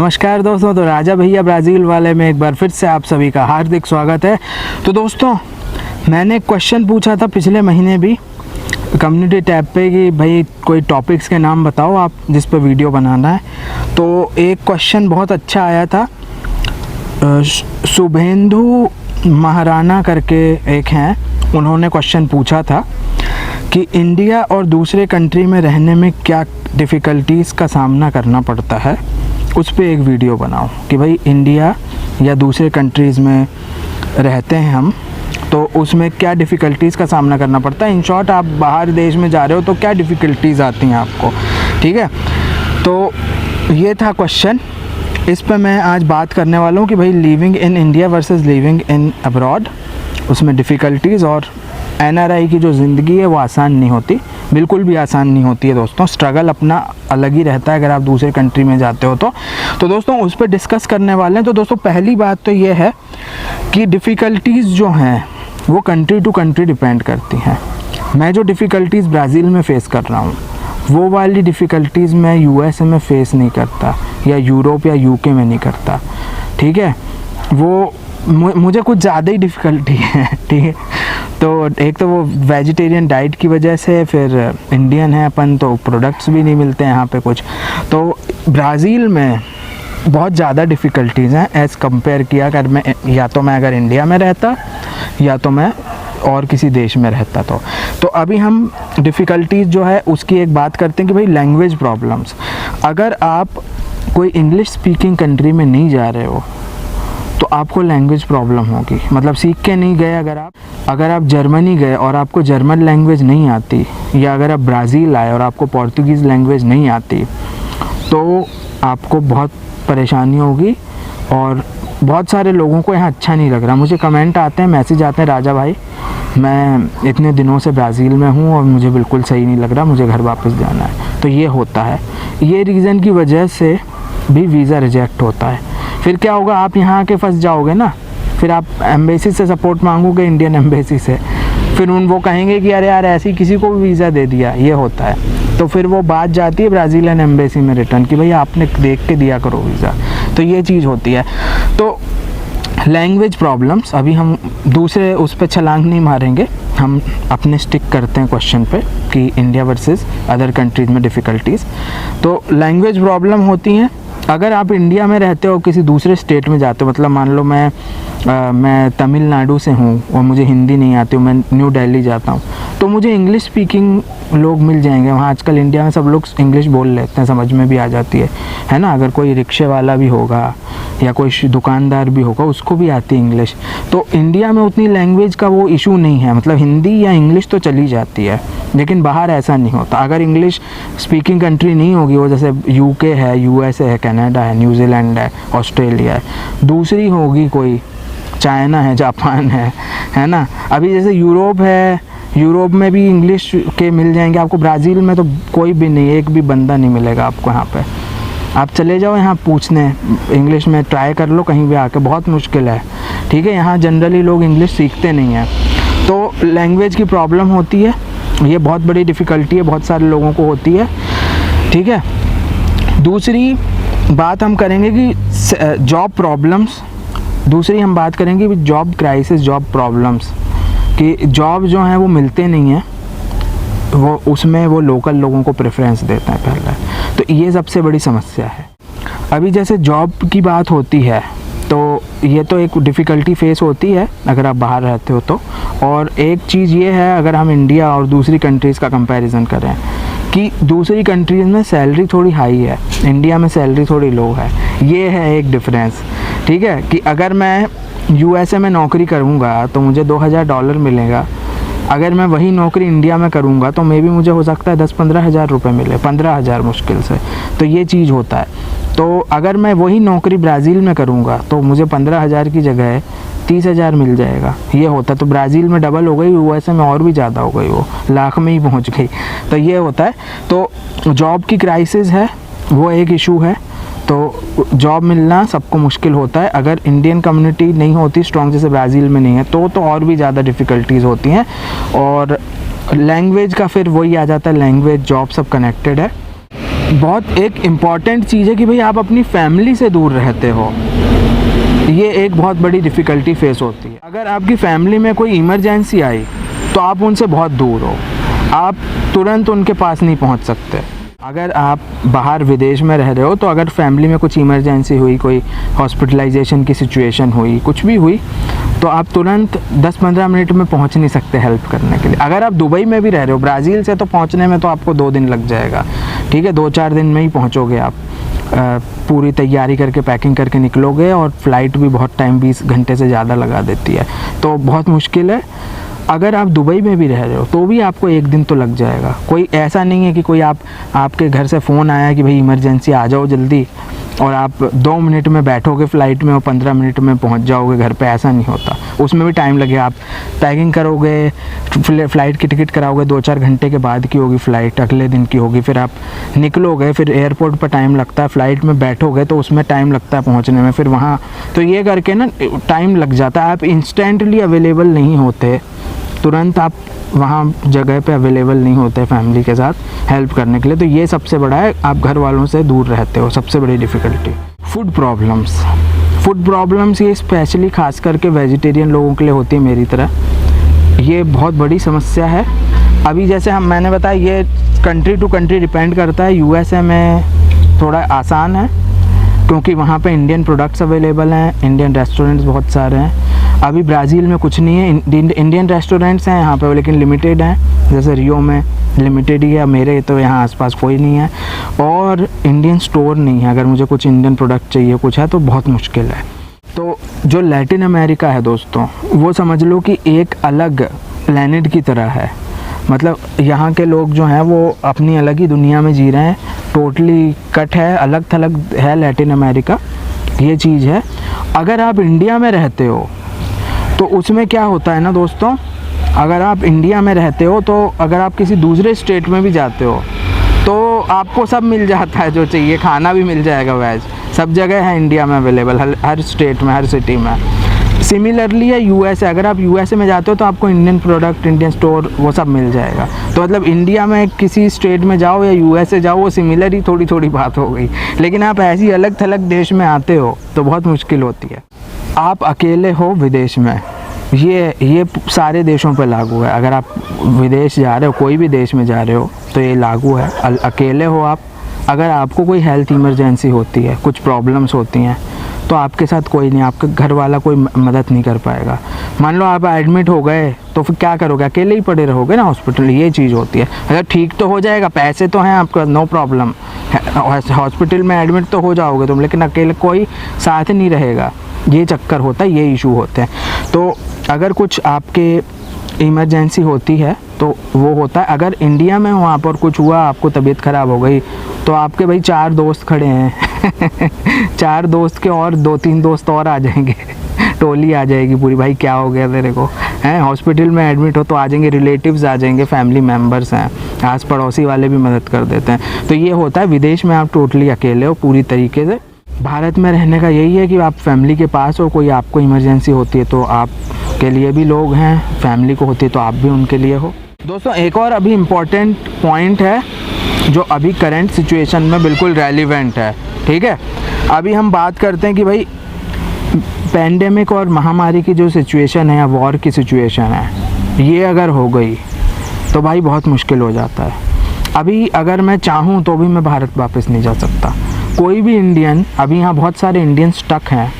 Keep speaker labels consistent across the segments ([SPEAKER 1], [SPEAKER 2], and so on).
[SPEAKER 1] नमस्कार दोस्तों, तो राजा भैया ब्राज़ील वाले में एक बार फिर से आप सभी का हार्दिक स्वागत है। तो दोस्तों, मैंने एक क्वेश्चन पूछा था पिछले महीने भी कम्युनिटी टैब पे कि भाई कोई टॉपिक्स के नाम बताओ आप जिस पे वीडियो बनाना है। तो एक क्वेश्चन बहुत अच्छा आया था, शुभेंदु महाराणा करके एक हैं, उन्होंने क्वेश्चन पूछा था कि इंडिया और दूसरे कंट्री में रहने में क्या डिफ़िकल्टीज़ का सामना करना पड़ता है, उस पे एक वीडियो बनाओ कि भाई इंडिया या दूसरे कंट्रीज़ में रहते हैं हम तो उसमें क्या डिफ़िकल्टीज़ का सामना करना पड़ता है। इन शॉर्ट, आप बाहर देश में जा रहे हो तो क्या डिफ़िकल्टीज़ आती हैं आपको, ठीक है। तो ये था क्वेश्चन, इस पर मैं आज बात करने वाला हूँ कि भाई living in India versus living in abroad, उसमें डिफ़िकल्टीज़ और एनआरआई की जो ज़िंदगी है वो आसान नहीं होती, बिल्कुल भी आसान नहीं होती है दोस्तों। स्ट्रगल अपना अलग ही रहता है अगर आप दूसरे कंट्री में जाते हो तो दोस्तों उस पर डिस्कस करने वाले हैं। तो दोस्तों पहली बात तो ये है कि डिफ़िकल्टीज़ जो हैं वो कंट्री टू कंट्री डिपेंड करती हैं। मैं जो डिफ़िकल्टीज़ ब्राज़ील में फ़ेस कर रहा हूँ वो वाली डिफ़िकल्टीज़ मैं यूएसए में फ़ेस नहीं करता या यूरोप या यूके में नहीं करता, ठीक है। वो मुझे कुछ ज़्यादा ही डिफ़िकल्टी है, ठीक है। तो एक तो वो वेजिटेरियन डाइट की वजह से, फिर इंडियन है अपन तो प्रोडक्ट्स भी नहीं मिलते हैं यहाँ पे कुछ। तो ब्राज़ील में बहुत ज़्यादा डिफ़िकल्टीज़ हैं एज़ कंपेयर किया अगर मैं अगर इंडिया में रहता या तो मैं और किसी देश में रहता। तो अभी हम डिफ़िकल्टीज़ जो है उसकी एक बात करते हैं कि भाई लैंग्वेज प्रॉब्लम्स। अगर आप कोई इंग्लिश स्पीकिंग कंट्री में नहीं जा रहे हो तो आपको लैंग्वेज प्रॉब्लम होगी, मतलब सीख के नहीं गए। अगर आप जर्मनी गए और आपको जर्मन लैंग्वेज नहीं आती, या अगर आप ब्राज़ील आए और आपको पोर्तुगीज़ लैंग्वेज नहीं आती, तो आपको बहुत परेशानी होगी और बहुत सारे लोगों को यहाँ अच्छा नहीं लग रहा। मुझे कमेंट आते हैं, मैसेज आते हैं, राजा भाई मैं इतने दिनों से ब्राज़ील में हूँ और मुझे बिल्कुल सही नहीं लग रहा, मुझे घर वापस जाना है। तो ये होता है, ये रीज़न की वजह से भी वीज़ा रिजेक्ट होता है। फिर क्या होगा, आप यहाँ आके फंस जाओगे ना, फिर आप एम्बेसी से सपोर्ट मांगोगे, इंडियन एम्बेसी से, फिर वो कहेंगे कि अरे यार ऐसे किसी को भी वीज़ा दे दिया, ये होता है। तो फिर वो बात जाती है ब्राज़ीलियन एम्बेसी में रिटर्न कि भाई आपने देख के दिया करो वीज़ा। तो ये चीज़ होती है। तो लैंग्वेज प्रॉब्लम्स, अभी हम दूसरे उस पर छलांग नहीं मारेंगे, हम अपने स्टिक करते हैं क्वेश्चन पे कि इंडिया वर्सेस अदर कंट्रीज़ में डिफ़िकल्टीज़। तो लैंग्वेज प्रॉब्लम होती हैं अगर आप इंडिया में रहते हो किसी दूसरे स्टेट में जाते हो। मतलब मान लो मैं तमिलनाडु से हूँ और मुझे हिंदी नहीं आती, मैं न्यू दिल्ली जाता हूँ, तो मुझे इंग्लिश स्पीकिंग लोग मिल जाएंगे वहाँ। आजकल इंडिया में सब लोग इंग्लिश बोल लेते हैं, समझ में भी आ जाती है ना। अगर कोई रिक्शे वाला भी होगा या कोई दुकानदार भी होगा, उसको भी आती है इंग्लिश। तो इंडिया में उतनी लैंग्वेज का वो इशू नहीं है, मतलब हिंदी या इंग्लिश तो चली जाती है, लेकिन बाहर ऐसा नहीं होता। अगर इंग्लिश स्पीकिंग कंट्री नहीं होगी, वो जैसे यूके है, यूएसए है, कनाडा है, न्यूजीलैंड है, ऑस्ट्रेलिया है, दूसरी होगी कोई चाइना है, जापान है ना। अभी जैसे यूरोप है, यूरोप में भी इंग्लिश के मिल जाएंगे आपको। ब्राज़ील में तो कोई भी नहीं, एक भी बंदा नहीं मिलेगा आपको यहाँ पे। आप चले जाओ यहाँ पूछने, इंग्लिश में ट्राई कर लो कहीं भी आके, बहुत मुश्किल है, ठीक है। यहाँ जनरली लोग इंग्लिश सीखते नहीं हैं। तो लैंग्वेज की प्रॉब्लम होती है, ये बहुत बड़ी डिफ़िकल्टी है, बहुत सारे लोगों को होती है, ठीक है। दूसरी बात हम करेंगे कि जॉब प्रॉब्लम्स, दूसरी हम बात करेंगे कि जॉब क्राइसिस, जॉब प्रॉब्लम्स, कि जॉब जो हैं वो मिलते नहीं हैं, वो उसमें वो लोकल लोगों को प्रेफरेंस देते हैं पहले। तो ये सबसे बड़ी समस्या है। अभी जैसे जॉब की बात होती है तो ये तो एक डिफ़िकल्टी फेस होती है अगर आप बाहर रहते हो तो। और एक चीज़ ये है, अगर हम इंडिया और दूसरी कंट्रीज़ का कंपैरिजन करें कि दूसरी कंट्रीज़ में सैलरी थोड़ी हाई है, इंडिया में सैलरी थोड़ी लो है, ये है एक डिफरेंस, ठीक है। कि अगर मैं यूएसए में नौकरी करूँगा तो मुझे $2000 मिलेगा, अगर मैं वही नौकरी इंडिया में करूँगा तो मे भी मुझे हो सकता है 10-15 हज़ार रुपये मिले, 15 हज़ार मुश्किल से। तो ये चीज़ होता है। तो अगर मैं वही नौकरी ब्राज़ील में करूँगा तो मुझे 15 हज़ार की जगह 30 हज़ार मिल जाएगा, ये होता। तो ब्राज़ील में डबल हो गई, यूएसए में और भी ज़्यादा हो गई, वो लाख में ही पहुँच गई। तो ये होता है। तो जॉब की क्राइसिस है, वो एक इशू है। तो जॉब मिलना सबको मुश्किल होता है। अगर इंडियन कम्युनिटी नहीं होती स्ट्रॉन्ग, जैसे ब्राज़ील में नहीं है, तो और भी ज़्यादा डिफ़िकल्टीज़ होती हैं। और लैंग्वेज का फिर वही आ जाता है, लैंग्वेज जॉब सब कनेक्टेड है। बहुत एक इम्पॉर्टेंट चीज़ है कि भाई आप अपनी फैमिली से दूर रहते हो, ये एक बहुत बड़ी डिफ़िकल्टी फेस होती है। अगर आपकी फैमिली में कोई इमरजेंसी आई तो आप उनसे बहुत दूर हो, आप तुरंत उनके पास नहीं पहुंच सकते। अगर आप बाहर विदेश में रह रहे हो तो अगर फैमिली में कुछ इमरजेंसी हुई, कोई हॉस्पिटलाइजेशन की सिचुएशन हुई, कुछ भी हुई, तो आप तुरंत 10-15 मिनट में पहुंच नहीं सकते हेल्प करने के लिए। अगर आप दुबई में भी रह रहे हो, ब्राज़ील से तो पहुंचने में तो आपको 2 दिन लग जाएगा, ठीक है, 2-4 दिन में ही पहुंचोगे आप। पूरी तैयारी करके पैकिंग करके निकलोगे और फ़्लाइट भी बहुत टाइम 20 घंटे से ज़्यादा लगा देती है, तो बहुत मुश्किल है। अगर आप दुबई में भी रह रहे हो तो भी आपको 1 दिन तो लग जाएगा। कोई ऐसा नहीं है कि कोई आपके घर से फ़ोन आया कि भाई इमरजेंसी आ जाओ जल्दी, और आप 2 मिनट में बैठोगे फ़्लाइट में और 15 मिनट में पहुंच जाओगे घर पे, ऐसा नहीं होता। उसमें भी टाइम लगेगा। आप पैकिंग करोगे, फ़्लाइट की टिकट कराओगे, 2-4 घंटे के बाद की होगी फ़्लाइट, अगले दिन की होगी, फिर आप निकलोगे, फिर एयरपोर्ट पर टाइम लगता है, फ़्लाइट में बैठोगे तो उसमें टाइम लगता है पहुँचने में, फिर वहाँ तो ये करके ना टाइम लग जाता है। आप इंस्टेंटली अवेलेबल नहीं होते, तुरंत आप वहाँ जगह पे अवेलेबल नहीं होते फैमिली के साथ हेल्प करने के लिए, तो ये सबसे बड़ा है, आप घर वालों से दूर रहते हो, सबसे बड़ी डिफ़िकल्टी। फूड प्रॉब्लम्स ये स्पेशली खास करके वेजिटेरियन लोगों के लिए होती है मेरी तरह, ये बहुत बड़ी समस्या है। अभी जैसे मैंने बताया, ये कंट्री टू कंट्री डिपेंड करता है। यूएसए में थोड़ा आसान है क्योंकि वहाँ पे इंडियन प्रोडक्ट्स अवेलेबल हैं, इंडियन रेस्टोरेंट्स बहुत सारे हैं। अभी ब्राज़ील में कुछ नहीं है, इंडियन रेस्टोरेंट्स हैं यहाँ पे, लेकिन लिमिटेड हैं, जैसे रियो में लिमिटेड ही है, मेरे तो यहाँ आसपास कोई नहीं है, और इंडियन स्टोर नहीं है। अगर मुझे कुछ इंडियन प्रोडक्ट चाहिए, कुछ है, तो बहुत मुश्किल है। तो जो लैटिन अमेरिका है दोस्तों, वो समझ लो कि एक अलग प्लैनेट की तरह है। मतलब यहाँ के लोग जो हैं वो अपनी अलग ही दुनिया में जी रहे हैं, टोटली कट है, अलग थलग है लैटिन अमेरिका, ये चीज़ है। अगर आप इंडिया में रहते हो तो उसमें क्या होता है ना दोस्तों, अगर आप इंडिया में रहते हो तो अगर आप किसी दूसरे स्टेट में भी जाते हो तो आपको सब मिल जाता है जो चाहिए, खाना भी मिल जाएगा, वेज सब जगह है इंडिया में अवेलेबल, हर स्टेट में, हर सिटी में। सिमिलरली है यूएसए, अगर आप यूएसए में जाते हो तो आपको इंडियन प्रोडक्ट, इंडियन स्टोर, वो सब मिल जाएगा। तो मतलब इंडिया में किसी स्टेट में जाओ या यूएसए जाओ, वो सिमिलर ही थोड़ी बात हो गई। लेकिन आप ऐसी अलग थलग देश में आते हो तो बहुत मुश्किल होती है। आप अकेले हो विदेश में, ये सारे देशों पर लागू है। अगर आप विदेश जा रहे हो, कोई भी देश में जा रहे हो, तो ये लागू है। अकेले हो आप, अगर आपको कोई हेल्थ इमरजेंसी होती है, कुछ प्रॉब्लम्स होती हैं, तो आपके साथ कोई नहीं, आपका घर वाला कोई मदद नहीं कर पाएगा। मान लो आप एडमिट हो गए तो फिर क्या करोगे, अकेले ही पड़े रहोगे ना हॉस्पिटल, ये चीज़ होती है। अगर ठीक तो हो जाएगा, पैसे तो हैं आपका, नो प्रॉब्लम, हॉस्पिटल में एडमिट तो हो जाओगे तुम, लेकिन अकेले कोई साथ नहीं रहेगा, ये चक्कर होता है, ये इशू होते हैं। तो अगर कुछ आपके इमरजेंसी होती है तो वो होता है। अगर इंडिया में वहाँ पर कुछ हुआ, आपको तबीयत ख़राब हो गई, तो आपके भाई 4 दोस्त खड़े हैं 4 दोस्त के और 2-3 दोस्त और आ जाएंगे टोली आ जाएगी पूरी, भाई क्या हो गया तेरे को, हैं हॉस्पिटल में एडमिट हो तो आ जाएंगे, रिलेटिव्स आ जाएंगे, फैमिली मेम्बर्स हैं, आस पड़ोसी वाले भी मदद कर देते हैं। तो ये होता है, विदेश में आप टोटली अकेले हो पूरी तरीके से। भारत में रहने का यही है कि आप फैमिली के पास हो, कोई आपको इमरजेंसी होती है तो आप के लिए भी लोग हैं, फैमिली को होती है तो आप भी उनके लिए हो। दोस्तों एक और अभी इम्पॉर्टेंट पॉइंट है जो अभी करंट सिचुएशन में बिल्कुल रेलिवेंट है, ठीक है। अभी हम बात करते हैं कि भाई पेंडेमिक और महामारी की जो सिचुएशन है या वॉर की सिचुएशन है, ये अगर हो गई तो भाई बहुत मुश्किल हो जाता है। अभी अगर मैं चाहूँ तो भी मैं भारत वापस नहीं जा सकता। कोई भी इंडियन, अभी यहाँ बहुत सारे इंडियन स्टक हैं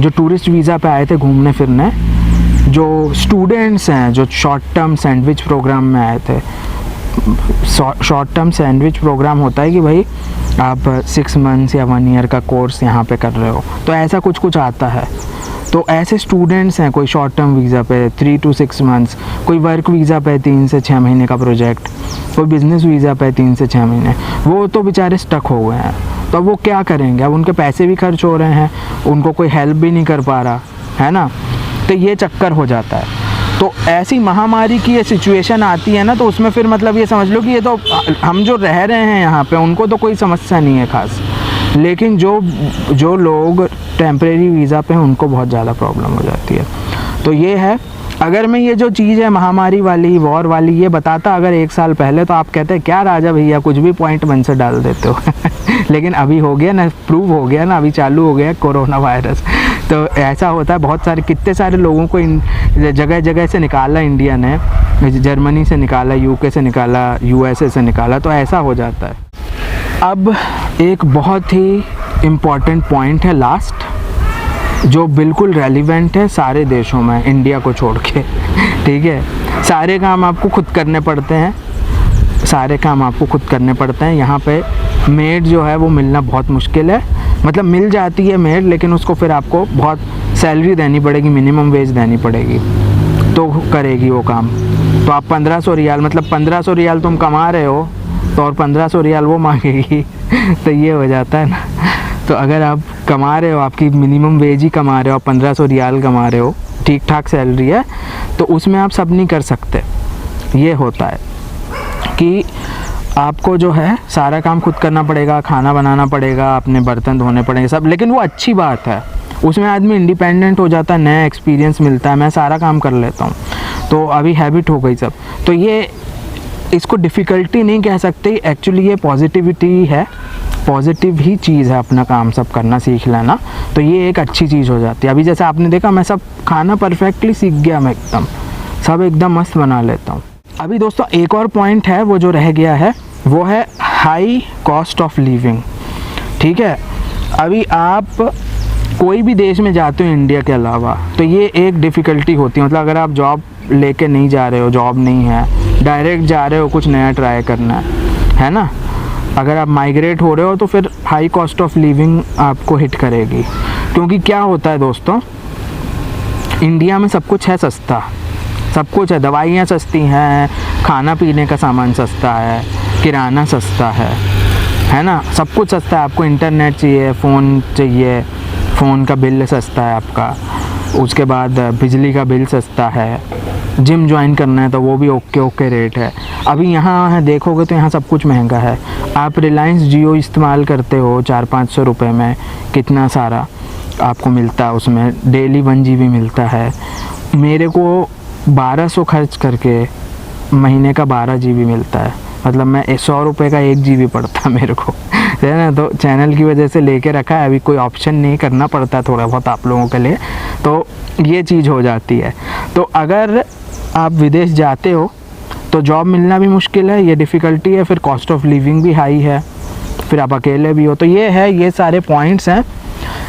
[SPEAKER 1] जो टूरिस्ट वीज़ा पे आए थे घूमने फिरने, जो स्टूडेंट्स हैं जो शॉर्ट टर्म सैंडविच प्रोग्राम में आए थे। शॉर्ट टर्म सैंडविच प्रोग्राम होता है कि भाई आप 6 मंथ्स या 1 ईयर का कोर्स यहाँ पे कर रहे हो, तो ऐसा कुछ आता है। तो ऐसे स्टूडेंट्स हैं, कोई शॉर्ट टर्म वीज़ा पे 3 to 6 मंथ्स, कोई वर्क वीज़ा पे 3 से 6 महीने का प्रोजेक्ट, कोई बिज़नेस वीज़ा पे 3 से 6 महीने, वो तो बेचारे स्टक हो गए हैं। तो अब वो क्या करेंगे, अब उनके पैसे भी खर्च हो रहे हैं, उनको कोई हेल्प भी नहीं कर पा रहा है ना, तो ये चक्कर हो जाता है। तो ऐसी महामारी की ये सिचुएशन आती है ना, तो उसमें फिर मतलब ये समझ लो कि ये तो हम जो रह रहे हैं यहाँ पे उनको तो कोई समस्या नहीं है ख़ास, लेकिन जो लोग टेम्परेरी वीज़ा पे हैं उनको बहुत ज़्यादा प्रॉब्लम हो जाती है। तो ये है, अगर मैं ये जो चीज़ है महामारी वाली, वॉर वाली, ये बताता अगर 1 साल पहले, तो आप कहते हैं क्या राजा भैया कुछ भी पॉइंट मन से डाल देते हो। लेकिन अभी हो गया ना, प्रूव हो गया ना, अभी चालू हो गया कोरोना वायरस। तो ऐसा होता है, बहुत सारे, कितने सारे लोगों को जगह जगह से निकाला इंडिया ने, जर्मनी से निकाला, यूके से निकाला, यूएसए से निकाला, तो ऐसा हो जाता है। अब एक बहुत ही इम्पॉर्टेंट पॉइंट है लास्ट, जो बिल्कुल रेलिवेंट है सारे देशों में, इंडिया को छोड़ के। ठीक है, सारे काम आपको खुद करने पड़ते हैं, सारे काम आपको खुद करने पड़ते हैं। यहाँ पे मेड जो है वो मिलना बहुत मुश्किल है, मतलब मिल जाती है मेड, लेकिन उसको फिर आपको बहुत सैलरी देनी पड़ेगी, मिनिमम वेज देनी पड़ेगी, तो करेगी वो काम। तो आप 1500 रियाल, मतलब 1500 रियाल तुम कमा रहे हो, तो और 1500 रियाल वो मांगेगी। तो ये हो जाता है ना। तो अगर आप कमा रहे हो, आपकी मिनिमम वेज ही कमा रहे हो, आप 1500 रियाल कमा रहे हो, ठीक ठाक सैलरी है, तो उसमें आप सब नहीं कर सकते। ये होता है कि आपको जो है सारा काम खुद करना पड़ेगा, खाना बनाना पड़ेगा, अपने बर्तन धोने पड़ेंगे सब, लेकिन वो अच्छी बात है, उसमें आदमी इंडिपेंडेंट हो जाता है, नया एक्सपीरियंस मिलता है, मैं सारा काम कर लेता हूँ, तो अभी हैबिट हो गई सब। तो ये, इसको डिफ़िकल्टी नहीं कह सकते, एक्चुअली ये पॉजिटिविटी है, पॉजिटिव ही चीज़ है अपना काम सब करना सीख लेना, तो ये एक अच्छी चीज़ हो जाती है। अभी जैसे आपने देखा, मैं सब खाना परफेक्टली सीख गया, मैं एकदम सब एकदम मस्त बना लेता हूँ। अभी दोस्तों एक और पॉइंट है वो जो रह गया है, वो है हाई कॉस्ट ऑफ लिविंग। ठीक है, अभी आप कोई भी देश में जाते हो इंडिया के अलावा, तो ये एक डिफ़िकल्टी होती है, मतलब अगर आप जॉब लेके नहीं जा रहे हो, जॉब नहीं है, डायरेक्ट जा रहे हो कुछ नया ट्राई करना है ना, अगर आप माइग्रेट हो रहे हो, तो फिर हाई कॉस्ट ऑफ लिविंग आपको हिट करेगी। क्योंकि क्या होता है दोस्तों, इंडिया में सब कुछ है सस्ता, सब कुछ है, दवाइयाँ सस्ती हैं, खाना पीने का सामान सस्ता है, किराना सस्ता है ना, सब कुछ सस्ता है। आपको इंटरनेट चाहिए, फ़ोन चाहिए, फ़ोन का बिल सस्ता है आपका, उसके बाद बिजली का बिल सस्ता है, जिम ज्वाइन करना है तो वो भी ओके रेट है। अभी यहाँ देखोगे तो यहाँ सब कुछ महंगा है। आप रिलायंस जियो इस्तेमाल करते हो 400-500 रुपये में, कितना सारा आपको मिलता है, उसमें डेली 1 GB मिलता है। मेरे को 1200 खर्च करके महीने का 12 GB मिलता है, मतलब मैं 100 रुपये का 1 GB पड़ता है मेरे को, है ना। तो चैनल की वजह से लेके रखा है, अभी कोई ऑप्शन नहीं, करना पड़ता है थोड़ा बहुत आप लोगों के लिए, तो ये चीज़ हो जाती है। तो अगर आप विदेश जाते हो तो जॉब मिलना भी मुश्किल है, ये डिफ़िकल्टी है, फिर कॉस्ट ऑफ लिविंग भी हाई है, फिर आप अकेले भी हो, तो ये है, ये सारे पॉइंट्स हैं।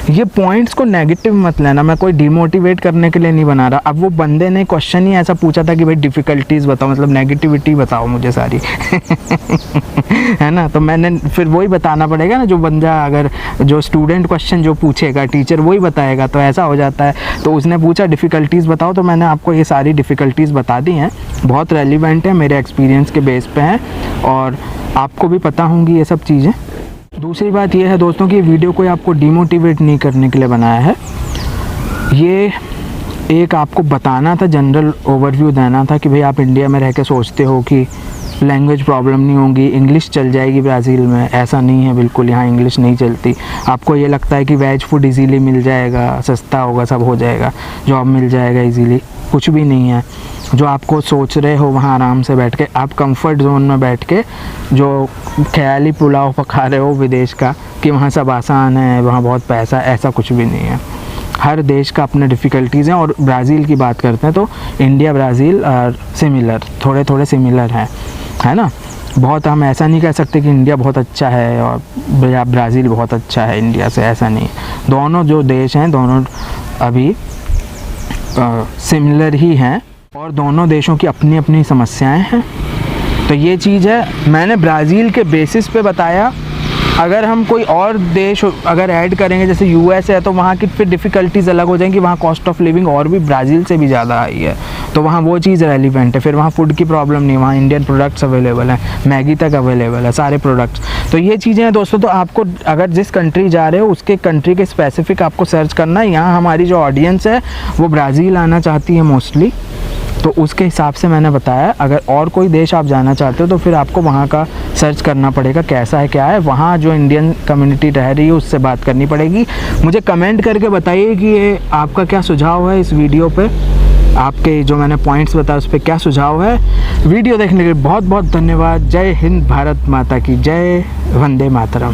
[SPEAKER 1] ये पॉइंट्स को नेगेटिव मत लेना, मैं कोई डिमोटिवेट करने के लिए नहीं बना रहा। अब वो बंदे ने क्वेश्चन ही ऐसा पूछा था कि भाई डिफ़िकल्टीज़ बताओ, मतलब नेगेटिविटी बताओ मुझे सारी। है ना, तो मैंने फिर वही बताना पड़ेगा ना, जो बंदा, अगर जो स्टूडेंट क्वेश्चन जो पूछेगा, टीचर वही बताएगा, तो ऐसा हो जाता है। तो उसने पूछा डिफ़िकल्टीज़ बताओ, तो मैंने आपको ये सारी डिफ़िकल्टीज़ बता दी हैं, बहुत रेलिवेंट है, मेरे एक्सपीरियंस के बेस पे हैं, और आपको भी पता होंगी ये सब चीज़ें। दूसरी बात ये है दोस्तों कि वीडियो कोई आपको डिमोटिवेट नहीं करने के लिए बनाया है, ये एक आपको बताना था, जनरल ओवरव्यू देना था कि भाई आप इंडिया में रह के सोचते हो कि लैंग्वेज प्रॉब्लम नहीं होगी, इंग्लिश चल जाएगी ब्राज़ील में, ऐसा नहीं है बिल्कुल, यहाँ इंग्लिश नहीं चलती। आपको ये लगता है कि वेज फूड इजीली मिल जाएगा, सस्ता होगा, सब हो जाएगा, जॉब मिल जाएगा इजीली, कुछ भी नहीं है। जो आपको सोच रहे हो वहाँ आराम से बैठ के, आप कंफर्ट जोन में बैठ के जो ख्याली पुलाव पका रहे हो विदेश का कि वहाँ सब आसान है, वहाँ बहुत पैसा, ऐसा कुछ भी नहीं है। हर देश का अपने डिफ़िकल्टीज़ हैं, और ब्राज़ील की बात करते हैं तो इंडिया ब्राज़ील सिमिलर, थोड़े थोड़े सिमिलर हैं, है ना। बहुत, हम ऐसा नहीं कह सकते कि इंडिया बहुत अच्छा है और ब्राज़ील बहुत अच्छा है इंडिया से, ऐसा नहीं। दोनों जो देश हैं, दोनों अभी सिमिलर ही हैं, और दोनों देशों की अपनी अपनी समस्याएं हैं। तो ये चीज़ है, मैंने ब्राज़ील के बेसिस पे बताया। अगर हम कोई और देश अगर ऐड करेंगे, जैसे यूएस है, तो वहाँ की फिर डिफ़िकल्टीज़ अलग हो जाएंगी, वहाँ कॉस्ट ऑफ लिविंग और भी ब्राज़ील से भी ज़्यादा हाई है, तो वहाँ वो चीज़ रेलिवेंट है। फिर वहाँ फूड की प्रॉब्लम नहीं, वहाँ इंडियन प्रोडक्ट्स अवेलेबल हैं, मैगी तक अवेलेबल है, सारे प्रोडक्ट्स। तो ये चीज़ें हैं दोस्तों। तो आपको अगर जिस कंट्री जा रहे हो उसके कंट्री के स्पेसिफिक आपको सर्च करना है। यहाँ हमारी जो ऑडियंस है वो ब्राज़ील आना चाहती है मोस्टली, तो उसके हिसाब से मैंने बताया। अगर और कोई देश आप जाना चाहते हो तो फिर आपको वहाँ का सर्च करना पड़ेगा, कैसा है क्या है, वहाँ जो इंडियन कम्युनिटी रह रही है उससे बात करनी पड़ेगी। मुझे कमेंट करके बताइए कि ये आपका क्या सुझाव है इस वीडियो पे, आपके जो मैंने पॉइंट्स बताए उस पर क्या सुझाव है। वीडियो देखने के लिए बहुत बहुत धन्यवाद। जय हिंद, भारत माता की जय, वंदे मातरम।